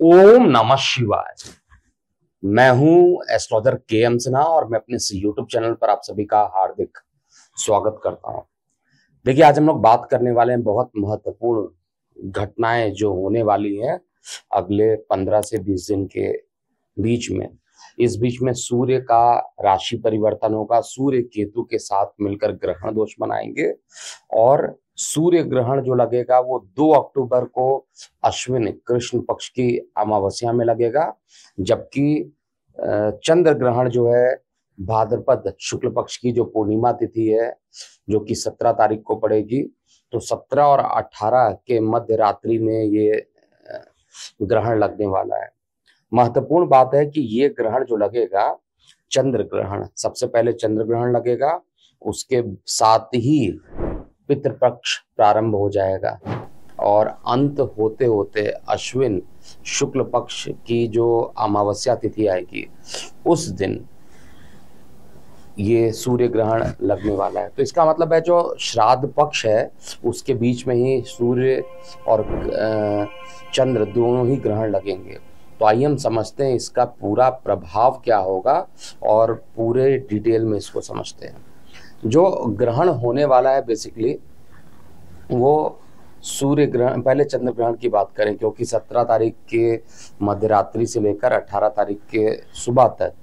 ओम नमः शिवाय। मैं हूं एस्ट्रोलॉजर के.एम. सिन्हा और मैं अपने इस यूट्यूब चैनल पर आप सभी का हार्दिक स्वागत करता हूं। देखिए, आज हम लोग बात करने वाले हैं बहुत महत्वपूर्ण घटनाएं जो होने वाली हैं अगले 15 से 20 दिन के बीच में। इस बीच में सूर्य का राशि परिवर्तन होगा, सूर्य केतु के साथ मिलकर ग्रहण दोष बनाएंगे और सूर्य ग्रहण जो लगेगा वो 2 अक्टूबर को अश्विन कृष्ण पक्ष की अमावस्या में लगेगा, जबकि चंद्र ग्रहण जो है भाद्रपद शुक्ल पक्ष की जो पूर्णिमा तिथि है जो कि 17 तारीख को पड़ेगी, तो 17 और 18 के मध्य रात्रि में ये ग्रहण लगने वाला है। महत्वपूर्ण बात है कि ये ग्रहण जो लगेगा चंद्र ग्रहण, सबसे पहले चंद्र ग्रहण लगेगा, उसके साथ ही पितृपक्ष प्रारंभ हो जाएगा और अंत होते होते अश्विन शुक्ल पक्ष की जो अमावस्या तिथि आएगी उस दिन ये सूर्य ग्रहण लगने वाला है। तो इसका मतलब है जो श्राद्ध पक्ष है उसके बीच में ही सूर्य और चंद्र दोनों ही ग्रहण लगेंगे। तो आइए हम समझते हैं इसका पूरा प्रभाव क्या होगा और पूरे डिटेल में इसको समझते हैं। जो ग्रहण होने वाला है बेसिकली वो सूर्य ग्रहण, पहले चंद्र ग्रहण की बात करें क्योंकि 17 तारीख के मध्यरात्रि से लेकर 18 तारीख के सुबह तक,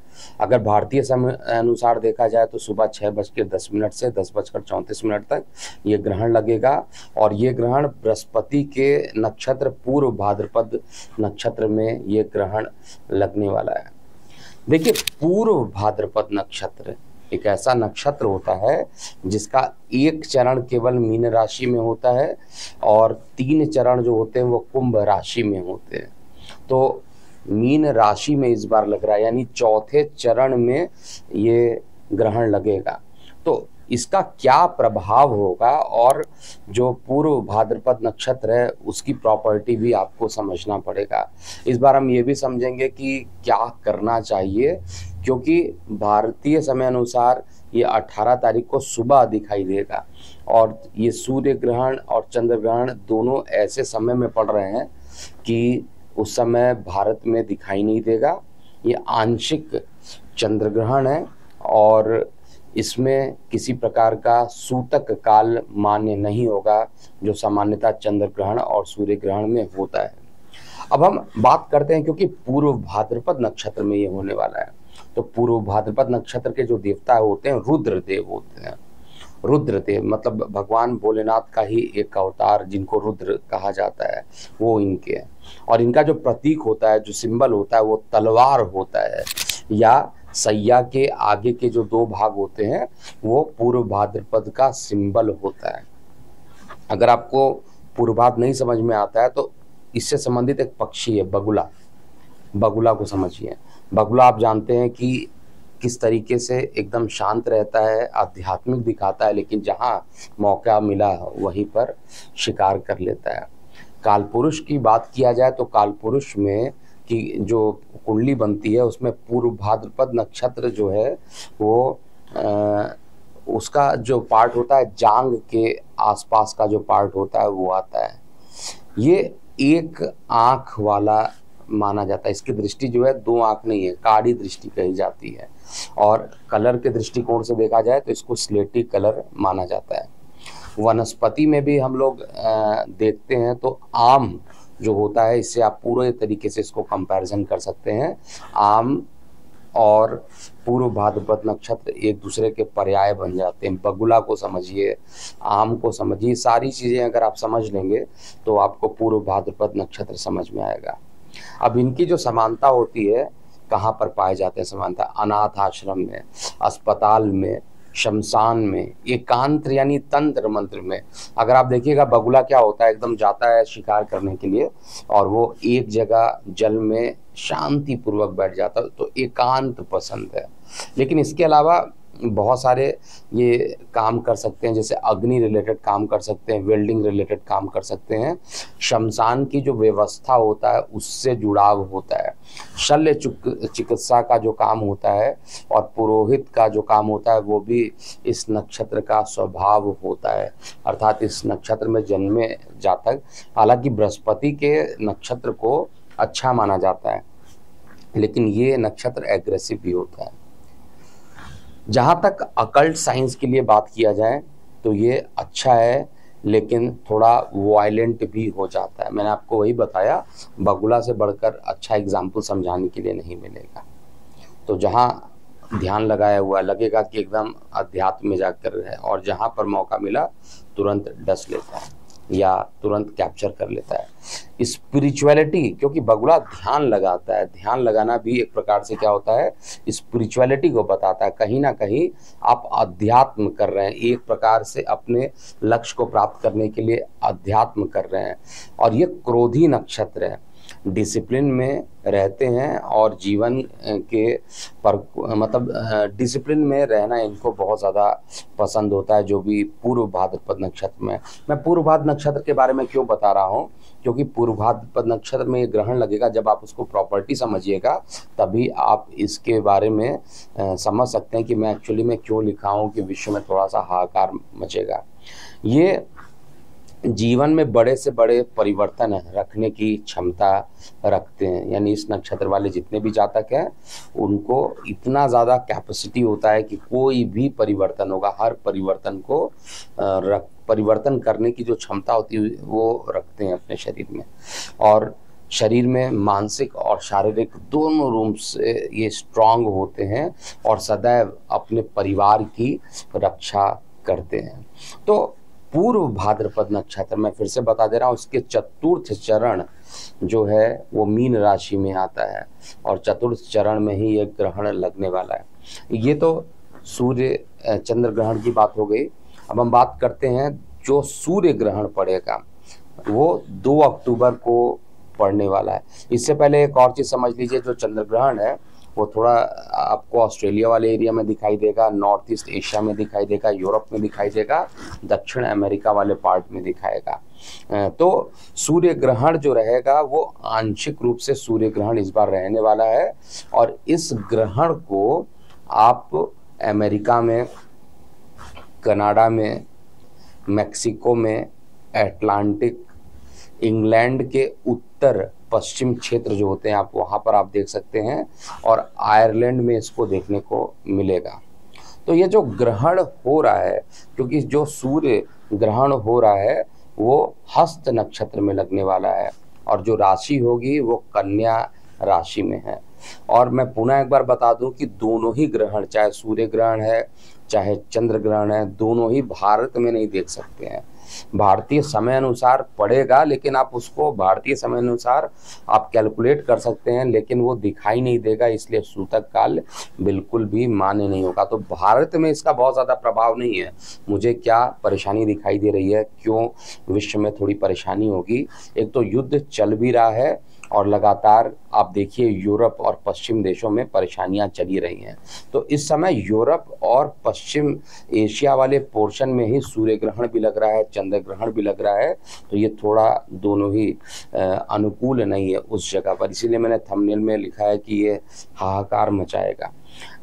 अगर भारतीय समय अनुसार देखा जाए तो सुबह 6:10 से 10:34 तक ये ग्रहण लगेगा और ये ग्रहण बृहस्पति के नक्षत्र पूर्व भाद्रपद नक्षत्र में ये ग्रहण लगने वाला है। देखिए, पूर्व भाद्रपद नक्षत्र एक ऐसा नक्षत्र होता है जिसका एक चरण केवल मीन राशि में होता है और 3 चरण जो होते हैं वो कुंभ राशि में होते हैं। तो मीन राशि में इस बार लग रहा है, यानी चौथे चरण में ये ग्रहण लगेगा। तो इसका क्या प्रभाव होगा और जो पूर्व भाद्रपद नक्षत्र है उसकी प्रॉपर्टी भी आपको समझना पड़ेगा। इस बार हम ये भी समझेंगे कि क्या करना चाहिए, क्योंकि भारतीय समय अनुसार ये 18 तारीख को सुबह दिखाई देगा और ये सूर्य ग्रहण और चंद्र ग्रहण दोनों ऐसे समय में पड़ रहे हैं कि उस समय भारत में दिखाई नहीं देगा। ये आंशिक चंद्र ग्रहण है और इसमें किसी प्रकार का सूतक काल मान्य नहीं होगा जो सामान्यतः चंद्र ग्रहण और सूर्य ग्रहण में होता है। अब हम बात करते हैं, क्योंकि पूर्व भाद्रपद नक्षत्र में ये होने वाला है, तो पूर्व भाद्रपद नक्षत्र के जो देवता होते हैं रुद्रदेव होते हैं। रुद्रदेव मतलब भगवान भोलेनाथ का ही एक अवतार जिनको रुद्र कहा जाता है, वो इनके हैं। और इनका जो प्रतीक होता है, जो सिंबल होता है, वो तलवार होता है, या सैया के आगे के जो 2 भाग होते हैं वो पूर्व भाद्रपद का सिंबल होता है। अगर आपको पूर्वाध नहीं समझ में आता है तो इससे संबंधित एक पक्षी है बगुला, बगुला को समझिए। बगुला आप जानते हैं कि किस तरीके से एकदम शांत रहता है, आध्यात्मिक दिखाता है, लेकिन जहाँ मौका मिला वहीं पर शिकार कर लेता है। कालपुरुष की बात किया जाए तो कालपुरुष में की जो कुंडली बनती है उसमें पूर्व भाद्रपद नक्षत्र जो है वो उसका जो पार्ट होता है जांग के आसपास का जो पार्ट होता है वो आता है। ये एक आंख वाला माना जाता है, इसकी दृष्टि जो है 2 आंख नहीं है, काड़ी दृष्टि कही जाती है। और कलर के दृष्टिकोण से देखा जाए तो इसको स्लेटी कलर माना जाता है। वनस्पति में भी हम लोग देखते हैं तो आम जो होता है, इससे आप पूरे तरीके से इसको कंपैरिजन कर सकते हैं। आम और पूर्व भाद्रपद नक्षत्र एक दूसरे के पर्याय बन जाते हैं। बगुला को समझिए, आम को समझिए, सारी चीज़ें अगर आप समझ लेंगे तो आपको पूर्व भाद्रपद नक्षत्र समझ में आएगा। अब इनकी जो समानता होती है, कहाँ पर पाए जाते हैं समानता? अनाथ आश्रम में, अस्पताल में, शमशान में, एकांत यानी तंत्र मंत्र में। अगर आप देखिएगा बगुला क्या होता है, एकदम जाता है शिकार करने के लिए और वो एक जगह जल में शांति पूर्वक बैठ जाता है, तो एकांत पसंद है। लेकिन इसके अलावा बहुत सारे ये काम कर सकते हैं, जैसे अग्नि रिलेटेड काम कर सकते हैं, वेल्डिंग रिलेटेड काम कर सकते हैं, शमशान की जो व्यवस्था होता है उससे जुड़ाव होता है, शल्य चिकित्सा का जो काम होता है और पुरोहित का जो काम होता है वो भी इस नक्षत्र का स्वभाव होता है। अर्थात इस नक्षत्र में जन्मे जातक, हालांकि बृहस्पति के नक्षत्र को अच्छा माना जाता है, लेकिन ये नक्षत्र एग्रेसिव भी होता है। जहां तक अकल्ट साइंस के लिए बात किया जाए तो ये अच्छा है, लेकिन थोड़ा वायलेंट भी हो जाता है। मैंने आपको वही बताया, बगुला से बढ़कर अच्छा एग्जाम्पल समझाने के लिए नहीं मिलेगा। तो जहां ध्यान लगाया हुआ लगेगा कि एकदम अध्यात्म में जाकर है, और जहां पर मौका मिला तुरंत डस लेता है या तुरंत कैप्चर कर लेता है स्पिरिचुअलिटी, क्योंकि बगुला ध्यान लगाता है। ध्यान लगाना भी एक प्रकार से क्या होता है, स्पिरिचुअलिटी को बताता है। कहीं ना कहीं आप अध्यात्म कर रहे हैं, एक प्रकार से अपने लक्ष्य को प्राप्त करने के लिए अध्यात्म कर रहे हैं। और ये क्रोधी नक्षत्र है, डिसिप्लिन में रहते हैं और जीवन के पर मतलब डिसिप्लिन में रहना इनको बहुत ज़्यादा पसंद होता है, जो भी पूर्व भाद्रपद नक्षत्र में। मैं पूर्व भाद्र नक्षत्र के बारे में क्यों बता रहा हूँ, क्योंकि पूर्व भाद्रपद नक्षत्र में ये ग्रहण लगेगा, जब आप उसको प्रॉपर्टी समझिएगा तभी आप इसके बारे में समझ सकते हैं कि मैं एक्चुअली में क्यों लिखा हूँ कि विश्व में थोड़ा सा हाहाकार मचेगा। ये जीवन में बड़े से बड़े परिवर्तन रखने की क्षमता रखते हैं, यानी इस नक्षत्र वाले जितने भी जातक हैं उनको इतना ज़्यादा कैपेसिटी होता है कि कोई भी परिवर्तन होगा, हर परिवर्तन को परिवर्तन करने की जो क्षमता होती है वो रखते हैं अपने शरीर में। और शरीर में मानसिक और शारीरिक दोनों रूप से ये स्ट्रांग होते हैं और सदैव अपने परिवार की रक्षा करते हैं। तो पूर्व भाद्रपद नक्षत्र, मैं फिर से बता दे रहा हूँ, उसके चतुर्थ चरण जो है वो मीन राशि में आता है और चतुर्थ चरण में ही ये ग्रहण लगने वाला है। ये तो सूर्य चंद्र ग्रहण की बात हो गई। अब हम बात करते हैं जो सूर्य ग्रहण पड़ेगा वो 2 अक्टूबर को पड़ने वाला है। इससे पहले एक और चीज़ समझ लीजिए, जो चंद्र ग्रहण है वो थोड़ा आपको ऑस्ट्रेलिया वाले एरिया में दिखाई देगा, नॉर्थ ईस्ट एशिया में दिखाई देगा, यूरोप में दिखाई देगा, दक्षिण अमेरिका वाले पार्ट में दिखाएगा। तो सूर्य ग्रहण जो रहेगा वो आंशिक रूप से सूर्य ग्रहण इस बार रहने वाला है। और इस ग्रहण को आप अमेरिका में, कनाडा में, मैक्सिको में, अटलांटिक, इंग्लैंड के उत्तर पश्चिम क्षेत्र जो होते हैं आप वहाँ पर आप देख सकते हैं, और आयरलैंड में इसको देखने को मिलेगा। तो ये जो ग्रहण हो रहा है, क्योंकि जो सूर्य ग्रहण हो रहा है वो हस्त नक्षत्र में लगने वाला है और जो राशि होगी वो कन्या राशि में है। और मैं पुनः एक बार बता दूं कि दोनों ही ग्रहण, चाहे सूर्य ग्रहण है चाहे चंद्र ग्रहण है, दोनों ही भारत में नहीं देख सकते हैं। भारतीय समय अनुसार पड़ेगा, लेकिन आप उसको भारतीय समय अनुसार आप कैलकुलेट कर सकते हैं, लेकिन वो दिखाई नहीं देगा, इसलिए सूतक काल बिल्कुल भी मान्य नहीं होगा। तो भारत में इसका बहुत ज़्यादा प्रभाव नहीं है। मुझे क्या परेशानी दिखाई दे रही है, क्यों विश्व में थोड़ी परेशानी होगी, एक तो युद्ध चल भी रहा है और लगातार आप देखिए यूरोप और पश्चिम देशों में परेशानियां चली रही हैं। तो इस समय यूरोप और पश्चिम एशिया वाले पोर्शन में ही सूर्य ग्रहण भी लग रहा है, चंद्र ग्रहण भी लग रहा है। तो ये थोड़ा दोनों ही अनुकूल नहीं है उस जगह पर, इसीलिए मैंने थंबनेल में लिखा है कि ये हाहाकार मचाएगा।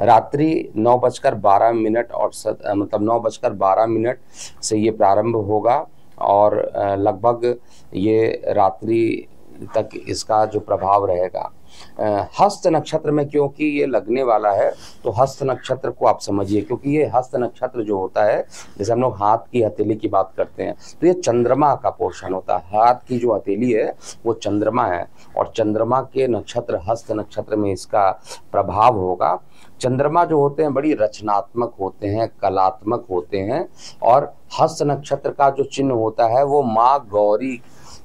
रात्रि 9:12 और मतलब 9:12 से ये प्रारंभ होगा और लगभग ये रात्रि तक इसका जो प्रभाव रहेगा। हस्त नक्षत्र में क्योंकि ये लगने वाला है, तो हस्त नक्षत्र को आप समझिए, क्योंकि ये हस्त नक्षत्र जो होता है, जैसे हम लोग हाथ की हथेली की बात करते हैं, तो ये चंद्रमा का पोर्शन होता है। हाथ की जो हथेली है वो चंद्रमा है और चंद्रमा के नक्षत्र हस्त नक्षत्र में इसका प्रभाव होगा। चंद्रमा जो होते हैं बड़ी रचनात्मक होते हैं, कलात्मक होते हैं, और हस्त नक्षत्र का जो चिन्ह होता है वो माँ गौरी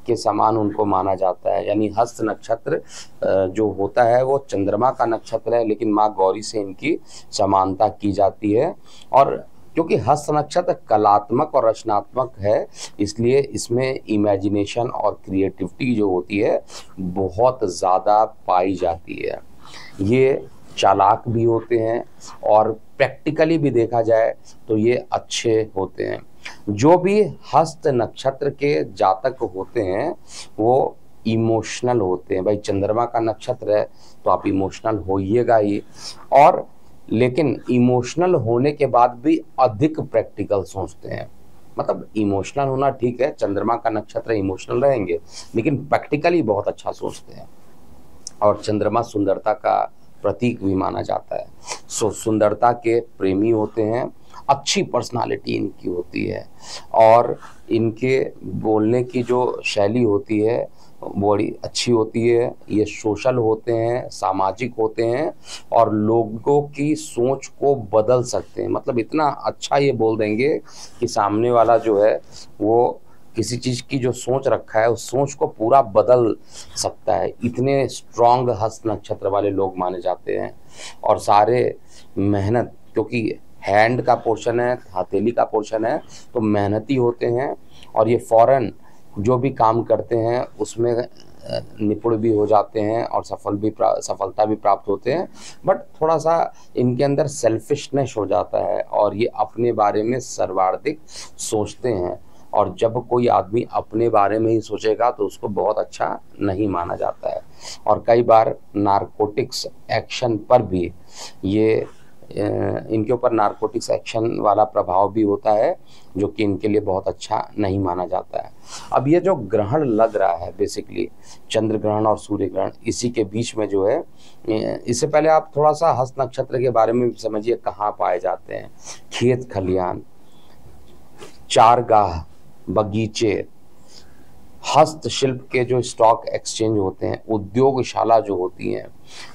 के समान उनको माना जाता है। यानी हस्त नक्षत्र जो होता है वो चंद्रमा का नक्षत्र है, लेकिन माँ गौरी से इनकी समानता की जाती है। और क्योंकि हस्त नक्षत्र कलात्मक और रचनात्मक है, इसलिए इसमें इमेजिनेशन और क्रिएटिविटी जो होती है बहुत ज़्यादा पाई जाती है। ये चालाक भी होते हैं और प्रैक्टिकली भी देखा जाए तो ये अच्छे होते हैं। जो भी हस्त नक्षत्र के जातक होते हैं वो इमोशनल होते हैं। भाई चंद्रमा का नक्षत्र है तो आप इमोशनल होइएगा ही, और लेकिन इमोशनल होने के बाद भी अधिक प्रैक्टिकल सोचते हैं। मतलब इमोशनल होना ठीक है, चंद्रमा का नक्षत्र इमोशनल रहेंगे, लेकिन प्रैक्टिकली बहुत अच्छा सोचते हैं। और चंद्रमा सुंदरता का प्रतीक भी माना जाता है। सुंदरता के प्रेमी होते हैं, अच्छी पर्सनालिटी इनकी होती है और इनके बोलने की जो शैली होती है बड़ी अच्छी होती है। ये सोशल होते हैं, सामाजिक होते हैं और लोगों की सोच को बदल सकते हैं। मतलब इतना अच्छा ये बोल देंगे कि सामने वाला जो है वो किसी चीज़ की जो सोच रखा है उस सोच को पूरा बदल सकता है। इतने स्ट्रांग हस्त नक्षत्र वाले लोग माने जाते हैं। और सारे मेहनत, क्योंकि हैंड का पोर्शन है, हथेली का पोर्शन है, तो मेहनती होते हैं और ये फौरन जो भी काम करते हैं उसमें निपुण भी हो जाते हैं और सफलता भी प्राप्त होते हैं। बट थोड़ा सा इनके अंदर सेल्फिशनेस हो जाता है और ये अपने बारे में सर्वाधिक सोचते हैं। और जब कोई आदमी अपने बारे में ही सोचेगा तो उसको बहुत अच्छा नहीं माना जाता है। और कई बार नारकोटिक्स एक्शन पर भी ये इनके ऊपर नारकोटिक्स एक्शन वाला प्रभाव भी होता है, जो कि इनके लिए बहुत अच्छा नहीं माना जाता है। अब ये जो ग्रहण लग रहा है बेसिकली चंद्र ग्रहण और सूर्य ग्रहण, इसी के बीच में जो है, इससे पहले आप थोड़ा सा हस्त नक्षत्र के बारे में समझिए कहाँ पाए जाते हैं। खेत खलियान, चारगाह, बगीचे, हस्तशिल्प के जो स्टॉक एक्सचेंज होते हैं, उद्योगशाला जो होती हैं,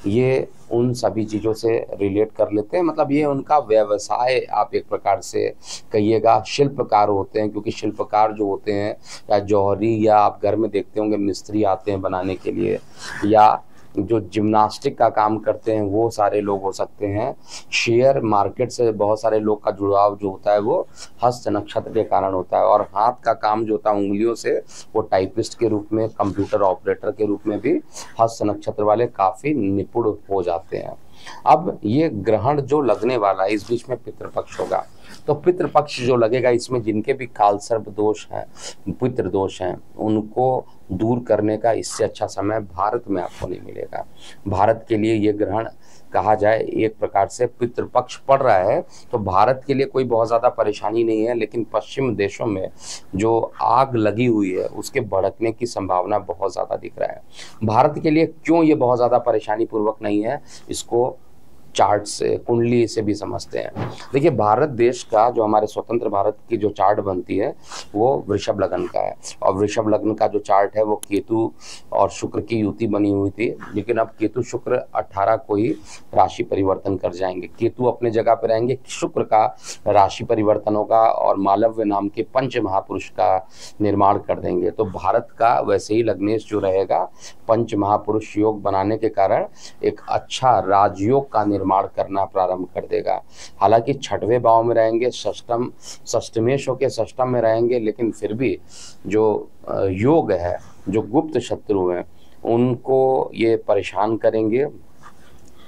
ये उन सभी चीज़ों से रिलेट कर लेते हैं। मतलब ये उनका व्यवसाय आप एक प्रकार से कहिएगा। शिल्पकार होते हैं, क्योंकि शिल्पकार जो होते हैं या जौहरी, या आप घर में देखते होंगे मिस्त्री आते हैं बनाने के लिए, या जो जिम्नास्टिक का काम करते हैं वो सारे लोग हो सकते हैं। शेयर मार्केट से बहुत सारे लोग का जुड़ाव जो होता है वो हस्त नक्षत्र के कारण होता है। और हाथ का काम जो होता है उंगलियों से, वो टाइपिस्ट के रूप में, कंप्यूटर ऑपरेटर के रूप में भी हस्त नक्षत्र वाले काफ़ी निपुण हो जाते हैं। अब ये ग्रहण जो लगने वाला है, इस बीच में पितृपक्ष होगा, तो पितृपक्ष जो लगेगा इसमें जिनके भी कालसर्प दोष हैं, पितृ दोष हैं, उनको दूर करने का इससे अच्छा समय भारत में आपको नहीं मिलेगा। भारत के लिए ये ग्रहण कहा जाए एक प्रकार से पितृपक्ष पड़ रहा है, तो भारत के लिए कोई बहुत ज़्यादा परेशानी नहीं है। लेकिन पश्चिम देशों में जो आग लगी हुई है उसके भड़कने की संभावना बहुत ज़्यादा दिख रहा है। भारत के लिए क्यों ये बहुत ज़्यादा परेशानी पूर्वक नहीं है, इसको चार्ट से, कुंडली से भी समझते हैं। देखिए, भारत देश का जो हमारे स्वतंत्र भारत की जो चार्ट बनती है वो वृषभ लग्न का है। और वृषभ लग्न का जो चार्ट है वो केतु और शुक्र की युति बनी हुई थी। लेकिन अब केतु शुक्र 18 को ही राशि परिवर्तन कर जाएंगे। केतु अपने जगह पर रहेंगे, शुक्र का राशि परिवर्तन होगा और मालव्य नाम के पंच महापुरुष का निर्माण कर देंगे। तो भारत का वैसे ही लग्नेश जो रहेगा, पंच महापुरुष योग बनाने के कारण एक अच्छा राजयोग का निर्माण करना प्रारंभ कर देगा। हालांकि छठवें भाव में रहेंगे, षष्टमेश होकर षष्टम में रहेंगे, लेकिन फिर भी जो योग है, जो गुप्त शत्रु हैं, उनको ये परेशान करेंगे।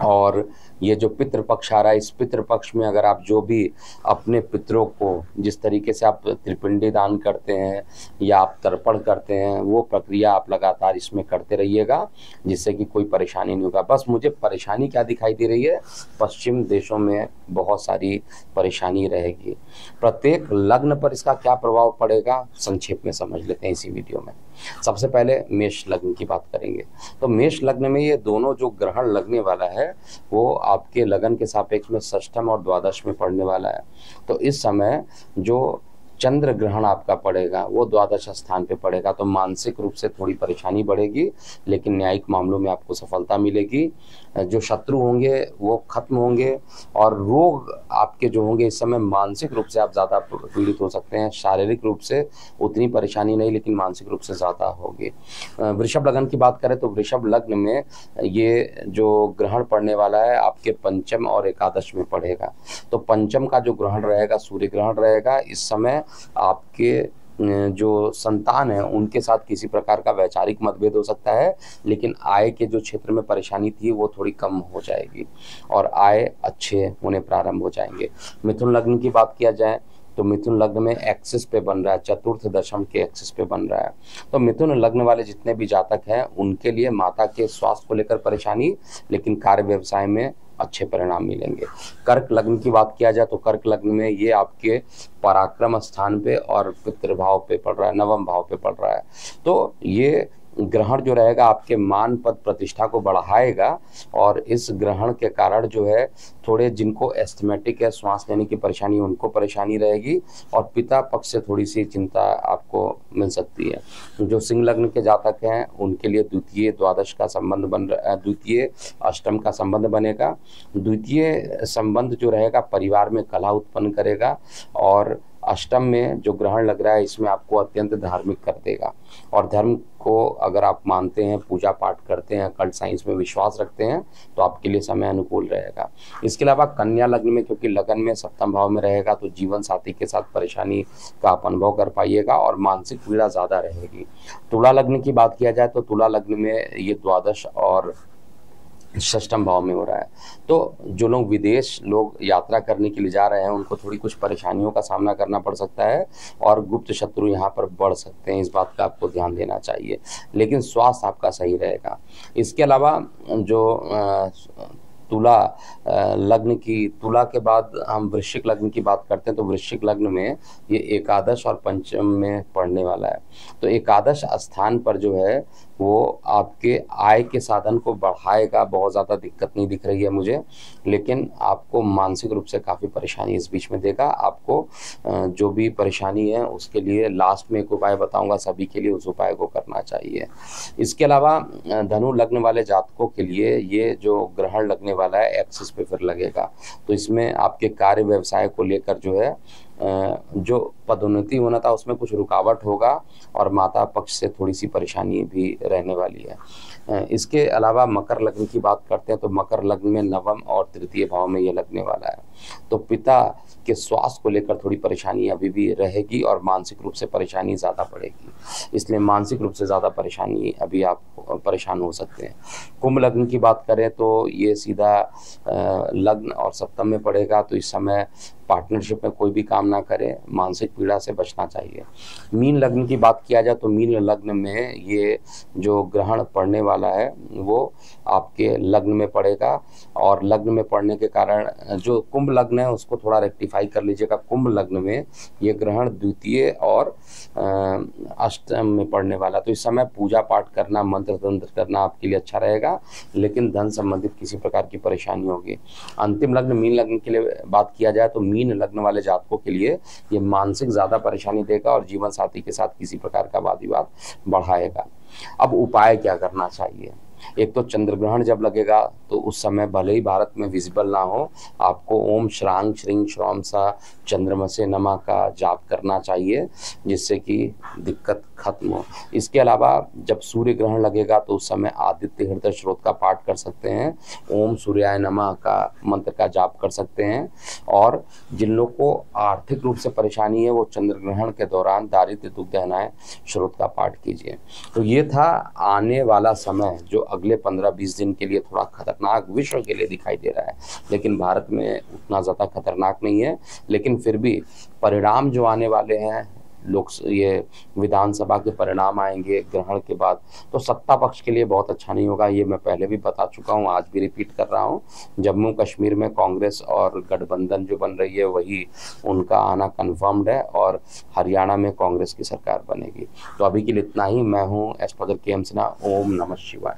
और ये जो पितृपक्ष आ रहा है, इस पितृपक्ष में अगर आप जो भी अपने पितरों को, जिस तरीके से आप त्रिपिंडी दान करते हैं या आप तर्पण करते हैं, वो प्रक्रिया आप लगातार इसमें करते रहिएगा, जिससे कि कोई परेशानी नहीं होगा। बस मुझे परेशानी क्या दिखाई दे रही है, पश्चिम देशों में बहुत सारी परेशानी रहेगी। प्रत्येक लग्न पर इसका क्या प्रभाव पड़ेगा संक्षेप में समझ लेते हैं इसी वीडियो में। सबसे पहले मेष लग्न की बात करेंगे। तो मेष लग्न में ये दोनों जो ग्रहण लगने वाला है वो आपके लगन के सापेक्ष में षष्ठम और द्वादश में पड़ने वाला है। तो इस समय जो चंद्र ग्रहण आपका पड़ेगा वो द्वादश स्थान पे पड़ेगा। तो मानसिक रूप से थोड़ी परेशानी बढ़ेगी, लेकिन न्यायिक मामलों में आपको सफलता मिलेगी। जो शत्रु होंगे वो खत्म होंगे और रोग आपके जो होंगे, इस समय मानसिक रूप से आप ज़्यादा पीड़ित हो सकते हैं। शारीरिक रूप से उतनी परेशानी नहीं, लेकिन मानसिक रूप से ज़्यादा होगी। वृषभ लग्न की बात करें तो वृषभ लग्न में ये जो ग्रहण पड़ने वाला है आपके पंचम और एकादश में पड़ेगा। तो पंचम का जो ग्रहण रहेगा सूर्य ग्रहण रहेगा। इस समय आपके जो संतान है उनके साथ किसी प्रकार का वैचारिक मतभेद हो सकता है, लेकिन आय के जो क्षेत्र में परेशानी थी वो थोड़ी कम हो जाएगी और आय अच्छे होने प्रारंभ हो जाएंगे। मिथुन लग्न की बात किया जाए तो मिथुन लग्न में एक्सिस पे बन रहा है, चतुर्थ दशम के एक्सिस पे बन रहा है। तो मिथुन लग्न वाले जितने भी जातक हैं उनके लिए माता के स्वास्थ्य को लेकर परेशानी, लेकिन कार्य व्यवसाय में अच्छे परिणाम मिलेंगे। कर्क लग्न की बात किया जाए तो कर्क लग्न में ये आपके पराक्रम स्थान पे और पितृभाव पे पड़ रहा है, नवम भाव पे पड़ रहा है। तो ये ग्रहण जो रहेगा आपके मान पद प्रतिष्ठा को बढ़ाएगा, और इस ग्रहण के कारण जो है थोड़े जिनको एस्थमेटिक है, श्वास लेने की परेशानी, उनको परेशानी रहेगी, और पिता पक्ष से थोड़ी सी चिंता आपको मिल सकती है। जो सिंह लग्न के जातक हैं उनके लिए द्वितीय द्वादश का संबंध द्वितीय अष्टम का संबंध बनेगा। द्वितीय संबंध जो रहेगा परिवार में कलह उत्पन्न करेगा, और अष्टम में जो ग्रहण लग रहा है इसमें आपको अत्यंत धार्मिक कर देगा, और धर्म को अगर आप मानते हैं, पूजा पाठ करते हैं, कल्ट साइंस में विश्वास रखते हैं, तो आपके लिए समय अनुकूल रहेगा। इसके अलावा कन्या लग्न में, क्योंकि लगन में सप्तम भाव में रहेगा, तो जीवन साथी के साथ परेशानी का आप अनुभव कर पाइएगा और मानसिक पीड़ा ज़्यादा रहेगी। तुला लग्न की बात किया जाए तो तुला लग्न में ये द्वादश और षष्ठम भाव में हो रहा है, तो जो लोग विदेश लोग यात्रा करने के लिए जा रहे हैं उनको थोड़ी कुछ परेशानियों का सामना करना पड़ सकता है, और गुप्त शत्रु यहाँ पर बढ़ सकते हैं, इस बात का आपको ध्यान देना चाहिए, लेकिन स्वास्थ्य आपका सही रहेगा। इसके अलावा जो तुला लग्न की, तुला के बाद हम वृश्चिक लग्न की बात करते हैं, तो वृश्चिक लग्न में ये एकादश और पंचम में पड़ने वाला है। तो एकादश स्थान पर जो है वो आपके आय के साधन को बढ़ाएगा, बहुत ज़्यादा दिक्कत नहीं दिख रही है मुझे, लेकिन आपको मानसिक रूप से काफ़ी परेशानी इस बीच में देगा। आपको जो भी परेशानी है उसके लिए लास्ट में एक उपाय बताऊंगा, सभी के लिए उस उपाय को करना चाहिए। इसके अलावा धनु लग्न वाले जातकों के लिए ये जो ग्रहण लगने वाला है एक्सिस पे फिर लगेगा, तो इसमें आपके कार्य व्यवसाय को लेकर जो है जो पदोन्नति होना था उसमें कुछ रुकावट होगा, और माता पक्ष से थोड़ी सी परेशानी भी रहने वाली है। इसके अलावा मकर लग्न की बात करते हैं, तो मकर लग्न में नवम और तृतीय भाव में ये लगने वाला है, तो पिता के स्वास्थ्य को लेकर थोड़ी परेशानी अभी भी रहेगी, और मानसिक रूप से परेशानी ज़्यादा पड़ेगी, इसलिए मानसिक रूप से ज़्यादा परेशानी अभी आप परेशान हो सकते हैं। कुंभ लग्न की बात करें तो ये सीधा लग्न और सप्तम में पड़ेगा, तो इस समय पार्टनरशिप में कोई भी काम ना करें, मानसिक पीड़ा से बचना चाहिए। मीन लग्न की बात किया जाए तो मीन लग्न में ये जो ग्रहण पड़ने वाला है वो आपके लग्न में पड़ेगा, और लग्न में पड़ने के कारण जो कुंभ लग्न है उसको थोड़ा रेक्टिफाई कर लीजिएगा। कुंभ लग्न में ये ग्रहण द्वितीय और अष्टम में पड़ने वाला, तो इस समय पूजा पाठ करना, मंत्र तंत्र करना आपके लिए अच्छा रहेगा, लेकिन धन संबंधित किसी प्रकार की परेशानी होगी। अंतिम लग्न मीन लग्न के लिए बात किया जाए तो मीन लग्न वाले जातकों के लिए ये मानसिक ज़्यादा परेशानी देगा, और जीवन साथी के साथ किसी प्रकार का वाद विवाद बढ़ाएगा। अब उपाय क्या करना चाहिए? एक तो चंद्र ग्रहण जब लगेगा तो उस समय भले ही भारत में विजिबल ना हो, आपको ओम श्रांग श्रींग श्रौम सा चंद्रमसे नमः का जाप करना चाहिए, जिससे कि दिक्कत खत्म हो। इसके अलावा जब सूर्य ग्रहण लगेगा तो उस समय आदित्य हृदय स्रोत का पाठ कर सकते हैं, ओम सूर्याय नमः का मंत्र का जाप कर सकते हैं, और जिन लोग को आर्थिक रूप से परेशानी है वो चंद्र ग्रहण के दौरान दारिद्र्य दुख दहनाए स्रोत का पाठ कीजिए। तो ये था आने वाला समय जो अगले 15-20 दिन के लिए थोड़ा खतरनाक विश्व के लिए दिखाई दे रहा है, लेकिन भारत में उतना ज़्यादा खतरनाक नहीं है। लेकिन फिर भी परिणाम जो आने वाले हैं, लोग ये विधानसभा के परिणाम आएंगे ग्रहण के बाद, तो सत्ता पक्ष के लिए बहुत अच्छा नहीं होगा। ये मैं पहले भी बता चुका हूँ, आज भी रिपीट कर रहा हूँ। जम्मू कश्मीर में कांग्रेस और गठबंधन जो बन रही है वही उनका आना कन्फर्म्ड है, और हरियाणा में कांग्रेस की सरकार बनेगी। तो अभी के लिए इतना ही। मैं हूँ एस्ट्रोलॉजर के एम सिन्हा। ओम नमः शिवाय।